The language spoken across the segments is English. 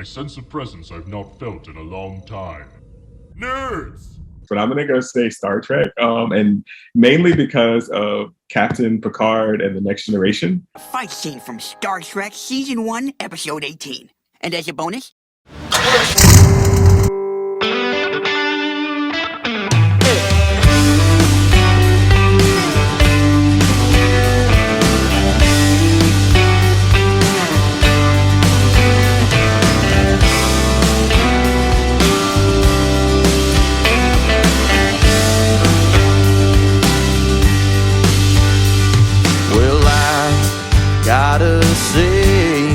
I sense a presence I've not felt in a long time. Nerds! But I'm gonna go say Star Trek, and mainly because of Captain Picard and the Next Generation. A fight scene from Star Trek Season 1, Episode 18. And as a bonus, gotta say.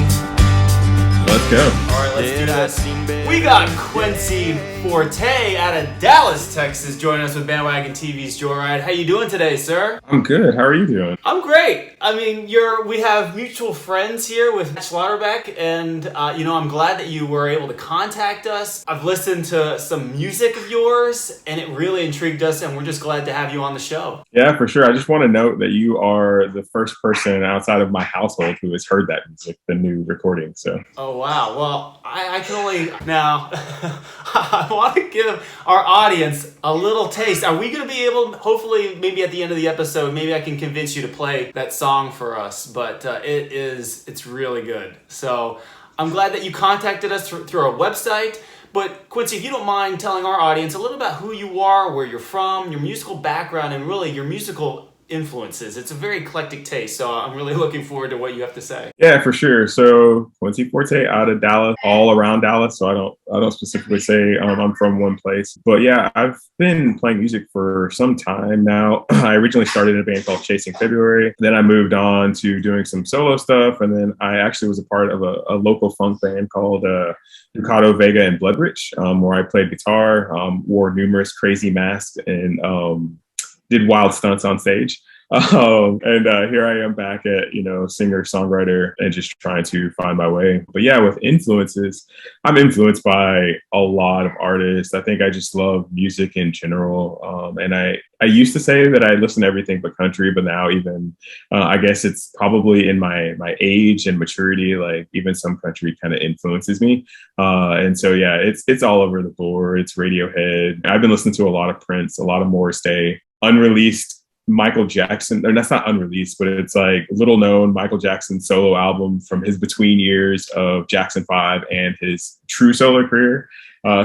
Let's go. All right, let's do this. We got Quincy Forte out of Dallas, Texas, joining us with Bandwagon TV's Joyride. How you doing today, sir? I'm good. How are you doing? I'm great. I mean, we have mutual friends here with Schlotterbeck, and I'm glad that you were able to contact us. I've listened to some music of yours, and it really intrigued us, and we're just glad to have you on the show. Yeah, for sure. I just want to note that you are the first person outside of my household who has heard that music, the new recording. So. Oh wow. Well, I can only now. I want to give our audience a little taste. Are we going to be able, hopefully, maybe at the end of the episode, maybe I can convince you to play that song for us, but it's really good. So I'm glad that you contacted us through our website. But Quincy, if you don't mind telling our audience a little about who you are, where you're from, your musical background, and really your musical influences. It's a very eclectic taste, so I'm really looking forward to what you have to say. Yeah, for sure. So Quincy Forte out of Dallas, all around Dallas. So I don't specifically say I'm from one place, but yeah, I've been playing music for some time now. I originally started in a band called Chasing February. Then I moved on to doing some solo stuff, and then I actually was a part of a local funk band called Ducato Vega and Bloodrich, where I played guitar, wore numerous crazy masks, and did wild stunts on stage. Here I am back at, singer-songwriter and just trying to find my way. But yeah, with influences, I'm influenced by a lot of artists. I think I just love music in general. And I used to say that I listen to everything but country, but now even, I guess it's probably in my age and maturity, like even some country kind of influences me. And so, yeah, it's all over the board. It's Radiohead. I've been listening to a lot of Prince, a lot of Morris Day, unreleased Michael Jackson, or that's not unreleased, but it's like little known Michael Jackson solo album from his between years of Jackson 5 and his true solo career.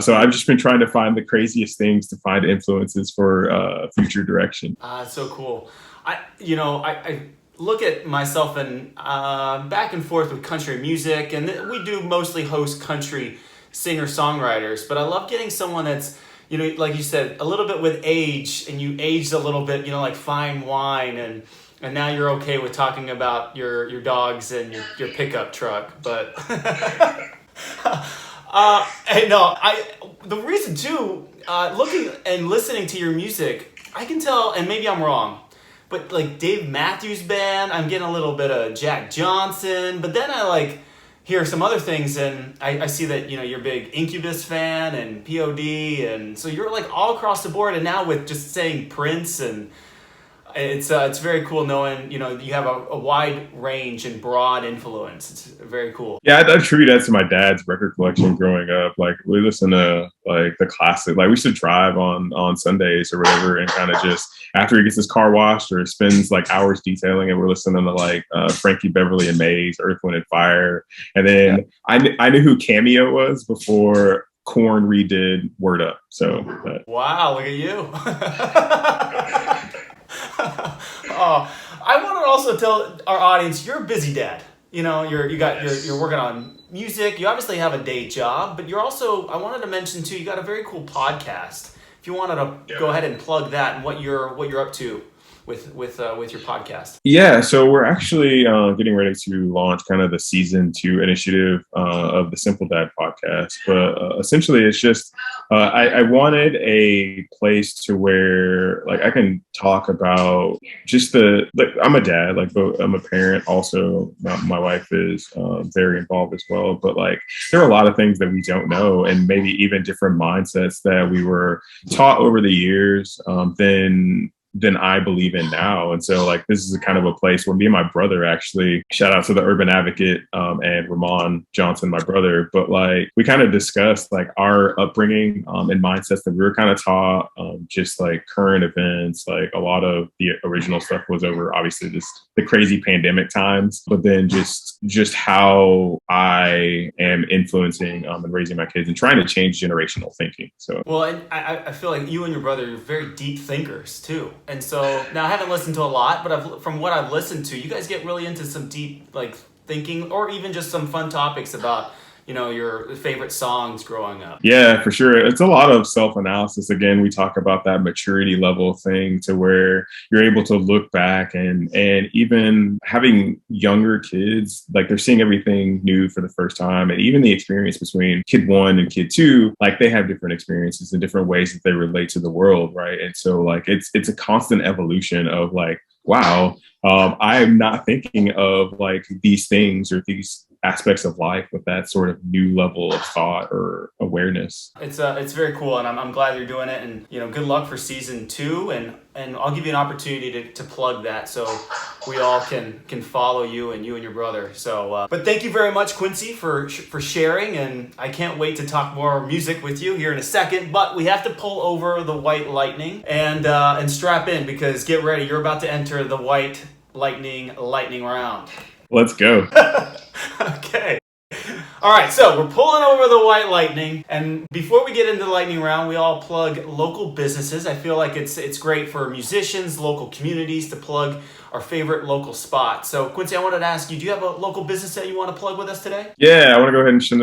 So I've just been trying to find the craziest things to find influences for future direction. So cool. I look at myself and back and forth with country music, and we do mostly host country singer-songwriters, but I love getting someone that's, like you said, a little bit with age, and you aged a little bit, like fine wine, and now you're okay with talking about your dogs and your pickup truck. But the reason too, looking and listening to your music, I can tell, and maybe I'm wrong, but like Dave Matthews Band, I'm getting a little bit of Jack Johnson, but then I hear some other things, and I see that you're a big Incubus fan and POD, and so you're like all across the board. And now with just saying Prince, and it's very cool knowing you have a wide range and broad influence. It's very cool. Yeah, I attribute that to my dad's record collection growing up. Like we listen to like the classic. Like we should drive on Sundays or whatever, and kind of just after he gets his car washed or spends like hours detailing it, we're listening to like Frankie Beverly and Maze, Earth, Wind and Fire, and then I knew who Cameo was before Korn redid Word Up. So wow, look at you. I want to also tell our audience you're a busy dad. You're working on music. You obviously have a day job, but you're also, I wanted to mention too, you got a very cool podcast. If you wanted to go ahead and plug that and what you're up to with your podcast. Yeah, so we're actually getting ready to launch kind of the season 2 initiative of the Simple Dad podcast. But essentially, it's just I wanted a place to where like I can talk about just I'm a dad, like I'm a parent. Also, my wife is very involved as well. But like there are a lot of things that we don't know, and maybe even different mindsets that we were taught over the years. Then than I believe in now. And so like this is a kind of a place where me and my brother actually, shout out to the Urban Advocate and Ramon Johnson, my brother, but like we kind of discussed like our upbringing and mindsets that we were kind of taught, just like current events, like a lot of the original stuff was over obviously the crazy pandemic times, but then just how I am influencing and raising my kids and trying to change generational thinking. So well, and I feel like you and your brother are very deep thinkers too. And so now I haven't listened to a lot, but from what I've listened to, you guys get really into some deep like thinking, or even just some fun topics about, you know, your favorite songs growing up. Yeah, for sure. It's a lot of self-analysis. Again, we talk about that maturity level thing to where you're able to look back and even having younger kids, like they're seeing everything new for the first time. And even the experience between kid one and kid two, like they have different experiences and different ways that they relate to the world, right? And so like it's a constant evolution of like, wow, I am not thinking of like these things or these aspects of life with that sort of new level of thought or awareness. It's very cool, and I'm glad you're doing it. And you know, good luck for season 2, and I'll give you an opportunity to plug that so we all can follow you and your brother. So, but thank you very much, Quincy, for sharing, and I can't wait to talk more music with you here in a second. But we have to pull over the White Lightning and strap in, because get ready, you're about to enter the White Lightning round. Let's go. Okay. All right, so we're pulling over the White Lightning, and before we get into the lightning round, we all plug local businesses. I feel like it's great for musicians, local communities to plug our favorite local spots. So Quincy, I wanted to ask you, do you have a local business that you want to plug with us today? Yeah, I want to go ahead and send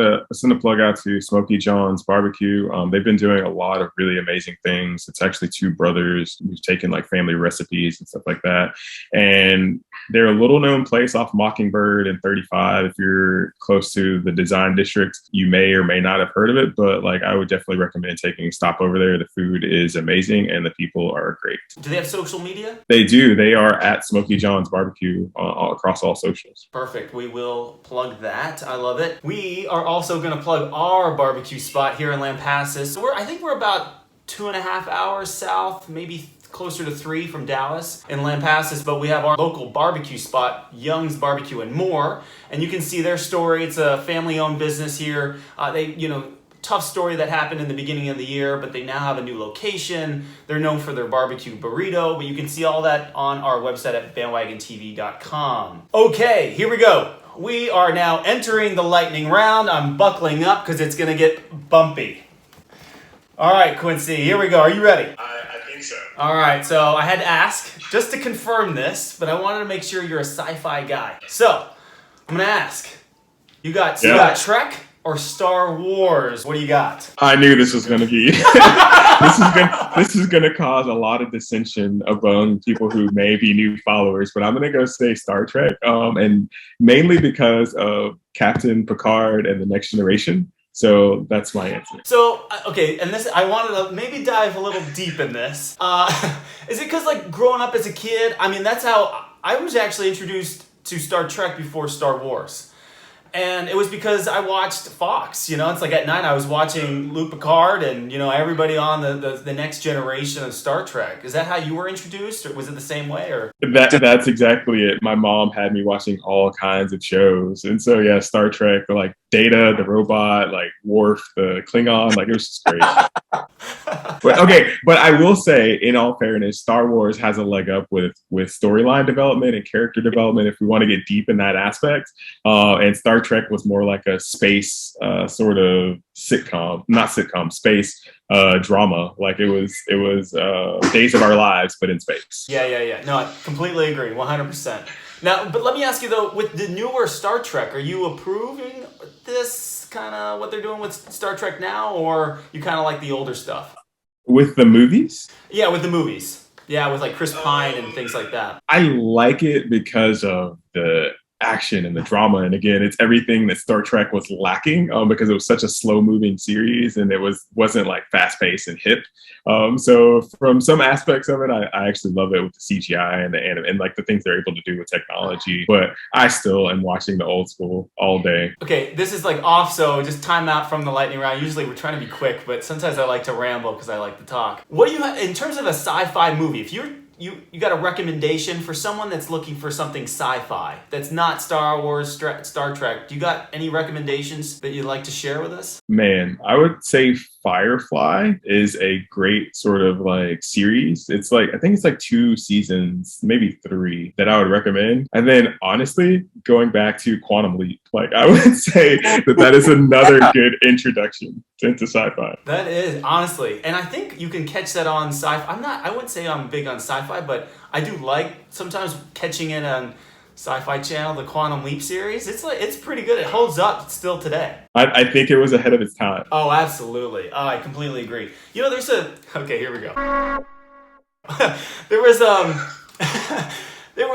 a plug out to Smokey John's Barbecue. They've been doing a lot of really amazing things. It's actually two brothers who've taken like family recipes and stuff like that. And they're a little known place off Mockingbird and 35. If you're close to the design district, you may or may not have heard of it, but like I would definitely recommend taking a stop over there. The food is amazing and the people are great. Do they have social media? They do. They are at Smokey John's Barbecue all across all socials. Perfect. We will plug that. I love it. We are also going to plug our barbecue spot here in Lampasas. I think we're about 2.5 hours south, maybe closer to 3 from Dallas in Lampasas, but we have our local barbecue spot, Young's Barbecue and More, and you can see their story. It's a family-owned business here. Tough story that happened in the beginning of the year, but they now have a new location. They're known for their barbecue burrito, but you can see all that on our website at bandwagontv.com. Okay, here we go. We are now entering the lightning round. I'm buckling up because it's going to get bumpy. All right, Quincy, here we go. Are you ready? I think so. All right, so I had to ask just to confirm this, but I wanted to make sure you're a sci-fi guy. So I'm going to ask, you got Trek or Star Wars? What do you got? I knew this was going to be this is going to cause a lot of dissension among people who may be new followers, but I'm going to go say Star Trek, and mainly because of Captain Picard and the Next Generation. So that's my answer. So, okay, and this, I wanted to maybe dive a little deep in this. Is it because, like, growing up as a kid, I mean, that's how I was actually introduced to Star Trek before Star Wars. And it was because I watched Fox, it's like at night I was watching Luke Picard and, everybody on the next generation of Star Trek. Is that how you were introduced, or was it the same way? Or That's exactly it. My mom had me watching all kinds of shows. And so, yeah, Star Trek, like Data, the robot, like Worf, the Klingon, like it was just great. But I will say, in all fairness, Star Wars has a leg up with storyline development and character development if we want to get deep in that aspect. And Star Trek was more like a space sort of space drama. Like it was Days of Our Lives, but in space. Yeah. No, I completely agree, 100%. Now, but let me ask you though, with the newer Star Trek, are you approving this kind of what they're doing with Star Trek now, or you kind of like the older stuff? With the movies? Yeah, with the movies. Yeah, with like Chris Pine and things like that. I like it because of the action and the drama, and again, it's everything that Star Trek was lacking, because it was such a slow moving series and it wasn't like fast paced and hip. So from some aspects of it, I actually love it with the CGI and the anime and like the things they're able to do with technology. But I still am watching the old school all day. Okay, this is like off, so just time out from the lightning round. Usually we're trying to be quick, but sometimes I like to ramble because I like to talk. What do you have in terms of a sci-fi movie? If you're you got a recommendation for someone that's looking for something sci-fi that's not Star Wars, Star Trek? Do you got any recommendations that you'd like to share with us? Man, I would say Firefly is a great sort of like series. It's like, I think it's like 2 seasons, maybe 3 that I would recommend. And then honestly, going back to Quantum Leap, like I would say that is another good introduction into sci-fi. That is, honestly. And I think you can catch that on Sci-Fi. I wouldn't say I'm big on Sci-Fi, but I do like sometimes catching it on Sci-Fi Channel, the Quantum Leap series. It's pretty good. It holds up still today. I think it was ahead of its time. Oh, absolutely. Oh, I completely agree. You know, okay, here we go. There was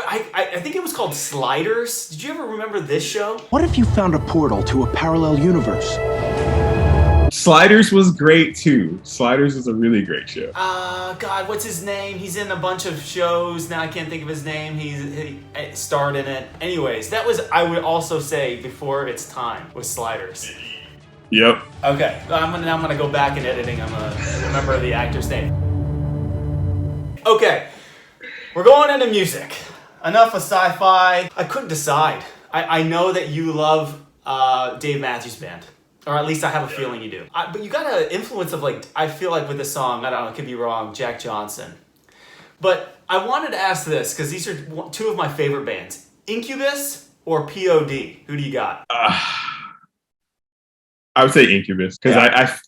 I think it was called Sliders. Did you ever remember this show? What if you found a portal to a parallel universe? Sliders was great too. Sliders was a really great show. God, what's his name? He's in a bunch of shows. Now I can't think of his name. He starred in it. Anyways, that was, I would also say, before its time, was Sliders. Yep. Okay, I'm gonna go back in editing. I'm gonna remember the actor's name. Okay, we're going into music. Enough of sci-fi. I couldn't decide. I know that you love Dave Matthews Band. Or at least I have a feeling you do. But you got an influence of, like, I feel like with the song, I don't know, I could be wrong, Jack Johnson. But I wanted to ask this, because these are 2 of my favorite bands. Incubus or POD? Who do you got? I would say Incubus, because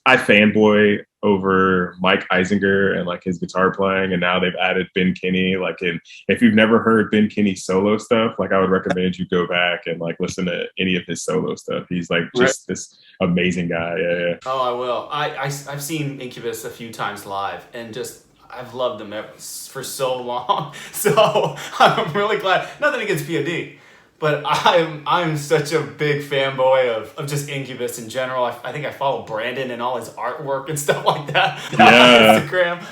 I fanboy over Mike Eisinger and like his guitar playing, and now they've added Ben Kinney. Like, if you've never heard Ben Kinney's solo stuff, like I would recommend you go back and like listen to any of his solo stuff. He's like just this amazing guy. Yeah. Oh, I will. I've seen Incubus a few times live, and just I've loved them for so long. So I'm really glad. Nothing against POD. But I'm such a big fanboy of just Incubus in general. I think I follow Brandon and all his artwork and stuff like that on Instagram.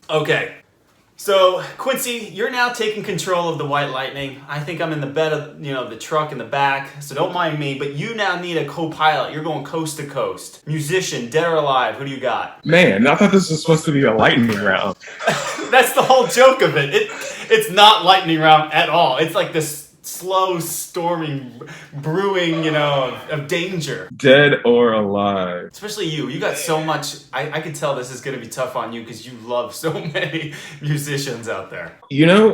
Okay, so Quincy, you're now taking control of the White Lightning. I think I'm in the bed of the truck in the back, so don't mind me. But you now need a co-pilot. You're going coast to coast. Musician, dead or alive? Who do you got? Man, I thought this was supposed to be a lightning round. That's the whole joke of it. It's not lightning round at all. It's like this slow storming brewing of danger. Dead or alive? Especially you got so much. I could tell this is going to be tough on you because you love so many musicians out there.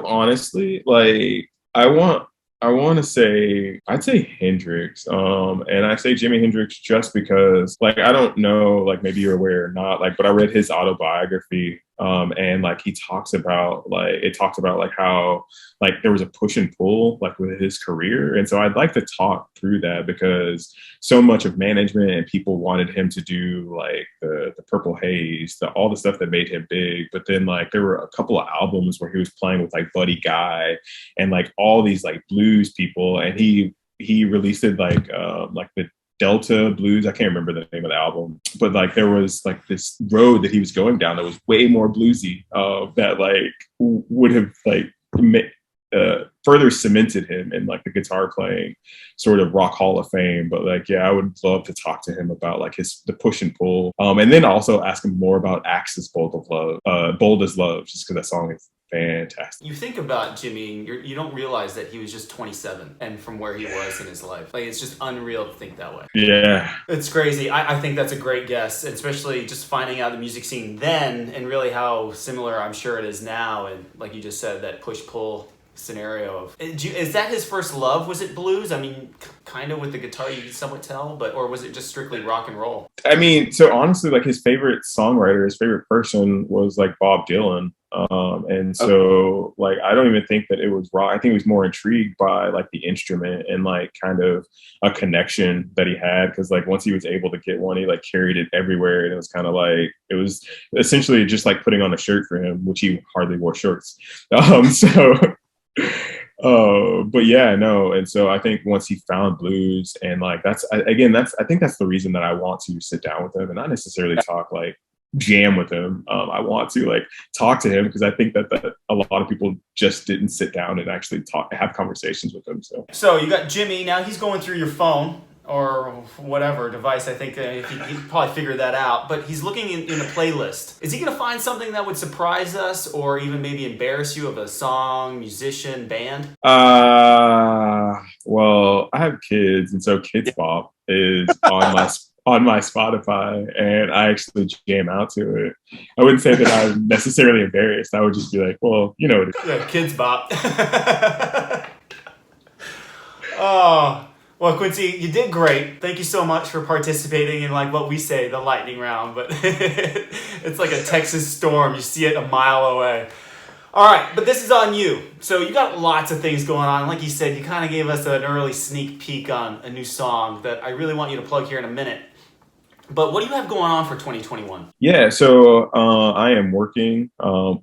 Honestly, like I want to say, I'd say Hendrix. And I say Jimi Hendrix just because, like, I don't know, like maybe you're aware or not, like, but I read his autobiography. And like it talks about like how like there was a push and pull like with his career. And so I'd like to talk through that, because so much of management and people wanted him to do like the Purple Haze, all the stuff that made him big. But then like there were a couple of albums where he was playing with like Buddy Guy and like all these like blues people, and he released it like the Delta Blues. I can't remember the name of the album, but like there was like this road that he was going down that was way more bluesy, that like would have like further cemented him in like the guitar playing sort of rock hall of fame. But like, yeah, I would love to talk to him about like the push and pull, and then also ask him more about Axe's Bold as Love, just because that song is fantastic. You think about Jimmy, you don't realize that he was just 27, and from where he was in his life, like it's just unreal to think that way. Yeah, it's crazy. I think that's a great guess, especially just finding out the music scene then and really how similar I'm sure it is now. And like you just said, that push-pull scenario of, is that his first love? Was it blues? I mean, kind of with the guitar you can somewhat tell, or was it just strictly rock and roll? I mean, so honestly, like his favorite songwriter, his favorite person was like Bob Dylan. And so like, I don't even think that it was rock. I think he was more intrigued by like the instrument and like kind of a connection that he had. Cause like once he was able to get one, he like carried it everywhere. And it was kind of like, it was essentially just like putting on a shirt for him, which he hardly wore shorts. But yeah, no. And so I think once he found blues, and like I think that's the reason that I want to sit down with him and not necessarily talk like jam with him. I want to like talk to him because I think that a lot of people just didn't sit down and actually have conversations with him. So you got Jimmy, now he's going through your phone or whatever device. I think he'd probably figure that out. But he's looking in the playlist. Is he going to find something that would surprise us or even maybe embarrass you of a song, musician, band? Well, I have kids, and so Kids Bop is on my Spotify, and I actually jam out to it. I wouldn't say that I'm necessarily embarrassed. I would just be like, well, you know, Yeah, Kids Bop. Oh. Well, Quincy, you did great. Thank you so much for participating in like what we say, the lightning round, but it's like a Texas storm. You see it a mile away. All right, but this is on you. So you got lots of things going on. Like you said, you kind of gave us an early sneak peek on a new song that I really want you to plug here in a minute. But what do you have going on for 2021? Yeah, so I am working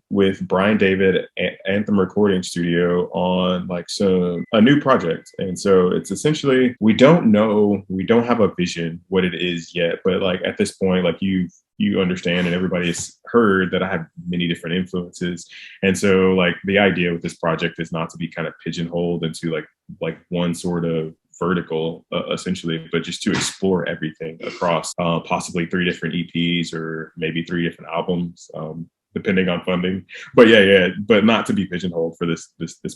with Brian David at Anthem Recording Studio on like a new project. And so it's essentially, we don't have a vision what it is yet, but like at this point, like you understand and everybody's heard that I have many different influences. And so like the idea with this project is not to be kind of pigeonholed into like one sort of vertical essentially, but just to explore everything across possibly 3 different EPs or maybe 3 different albums, depending on funding. But but not to be pigeonholed for this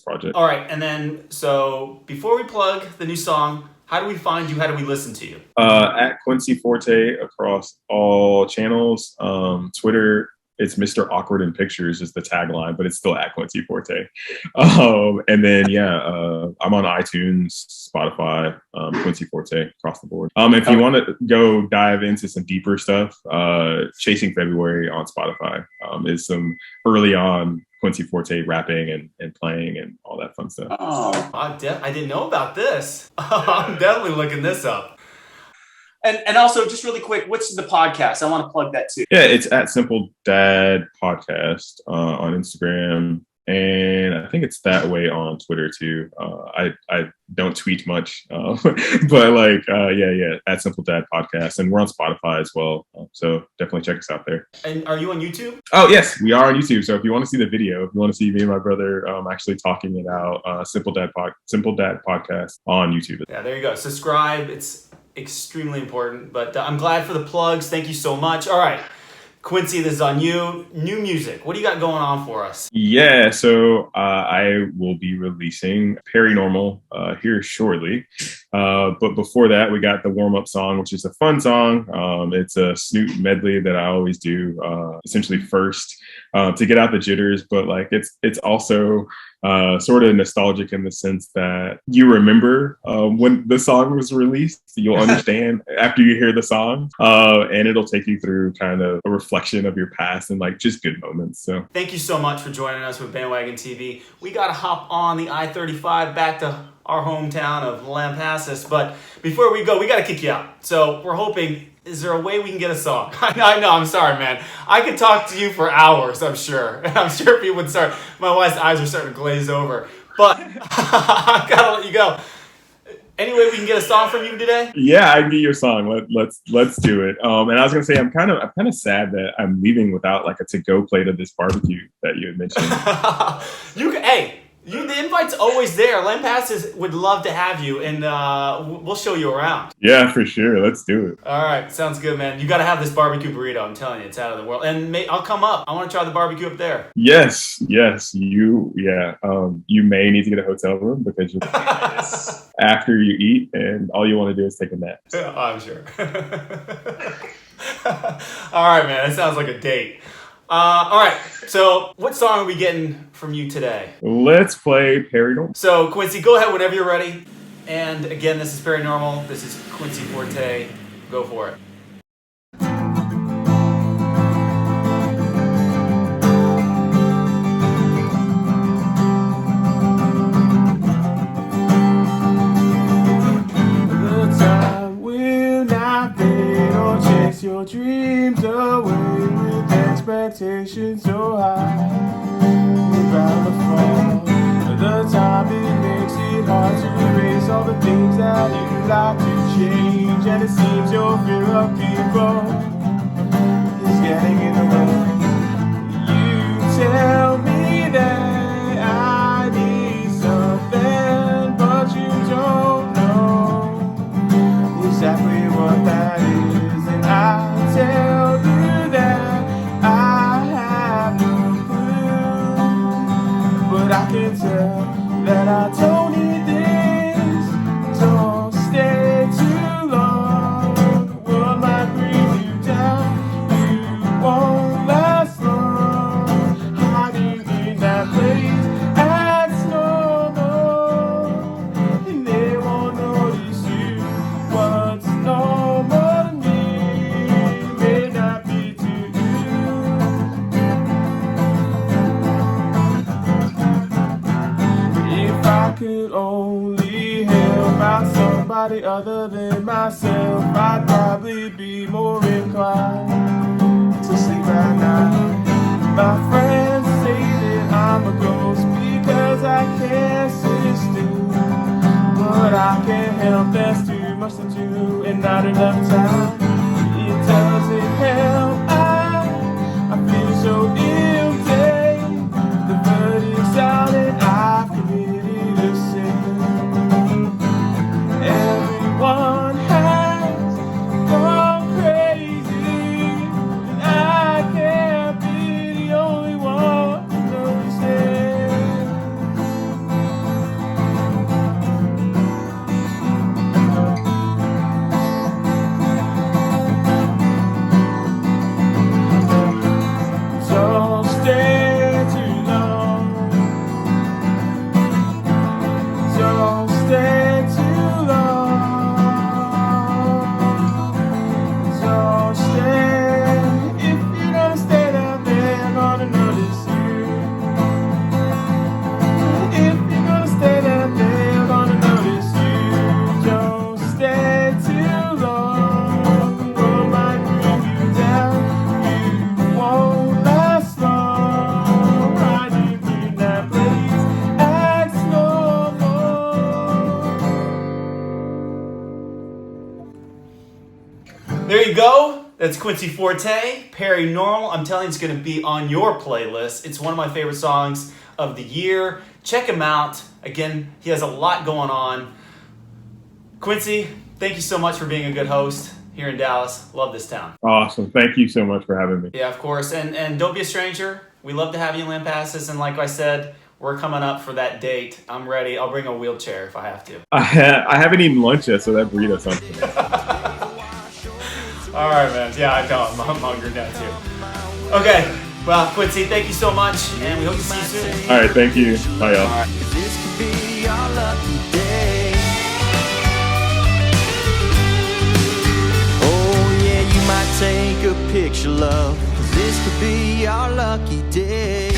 project. All right, and then so before we plug the new song, how do we find you? How do we listen to you? At Quincy Forte across all channels. Twitter, it's Mr. Awkward in Pictures is the tagline, but it's still at Quincy Forte. And then, I'm on iTunes, Spotify, Quincy Forte across the board. If you want to go dive into some deeper stuff, Chasing February on Spotify is some early on Quincy Forte rapping and playing and all that fun stuff. Oh, I didn't know about this. I'm definitely looking this up. And also, just really quick, what's the podcast? I want to plug that too. Yeah, it's at Simple Dad Podcast on Instagram. And I think it's that way on Twitter too. I don't tweet much, but like, at Simple Dad Podcast. And we're on Spotify as well. So definitely check us out there. And are you on YouTube? Oh, yes, we are on YouTube. So if you want to see the video, if you want to see me and my brother actually talking it out, Simple Dad Podcast on YouTube. Yeah, there you go. Subscribe. It's extremely important, but I'm glad for the plugs. Thank you so much. All right, Quincy, this is on you. New music. What do you got going on for us? Yeah, so I will be releasing Paranormal here shortly. But before that, we got the warm-up song, which is a fun song. It's a Snoop medley that I always do, essentially first to get out the jitters. But like, it's also sort of nostalgic in the sense that you remember when the song was released. You'll understand after you hear the song, and it'll take you through kind of a reflection of your past and like just good moments. So thank you so much for joining us with Bandwagon TV. We got to hop on the I-35 back to our hometown of Lampasas, but before we go, we got to kick you out. So we're hoping, is there a way we can get a song? I know, I'm sorry, man. I could talk to you for hours, I'm sure. I'm sure people would start, my wife's eyes are starting to glaze over, but I've got to let you go. Any way we can get a song from you today? Yeah, I can get your song. Let's do it. And I was gonna say I'm kind of sad that I'm leaving without like a to-go plate of this barbecue that you had mentioned. The invite's always there. Lampasas would love to have you, and we'll show you around. Yeah, for sure. Let's do it. All right, sounds good, man. You got to have this barbecue burrito. I'm telling you, it's out of the world. And I'll come up. I want to try the barbecue up there. Yes. You may need to get a hotel room because you're after you eat, and all you want to do is take a nap. Oh, I'm sure. All right, man. That sounds like a date. All right, so what song are we getting from you today? Let's play Paranormal. So, Quincy, go ahead whenever you're ready. And again, this is Paranormal. This is Quincy Forte. Go for it. The time will not fade or chase your dreams away with expectations so high. You're bound to fall. The time it makes it hard to erase all the things that you like to change, and it seems your fear of people is getting in the way. You tell me that I need something, but you don't know not enough time. It doesn't help. I feel so empty. The verdict's out and I've committed a sin. Everyone has gone crazy, and I can't be the only one to notice it. Don't stay too long. Don't stay too long. Don't stay. If you don't stay down there, they're gonna notice you. If you're gonna stay down there, they're gonna notice you. Don't stay too long. The world might bring you down. You won't last long. Hiding in that place, act normal. There you go. That's Quincy Forte, Paranormal. I'm telling you, it's going to be on your playlist. It's one of my favorite songs of the year. Check him out. Again, he has a lot going on. Quincy, thank you so much for being a good host here in Dallas. Love this town. Awesome. Thank you so much for having me. Yeah, of course. And don't be a stranger. We love to have you in Lampasas. And like I said, we're coming up for that date. I'm ready. I'll bring a wheelchair if I have to. I haven't eaten lunch yet, so that burrito something. All right, man. Yeah, I know. I'm hungry now, too. Okay. Well, Quincy, thank you so much. And we hope to see you soon. All right, thank you. Bye, y'all. All right. This could be our lucky day. Oh yeah, you might take a picture, love, 'cause this could be our lucky day.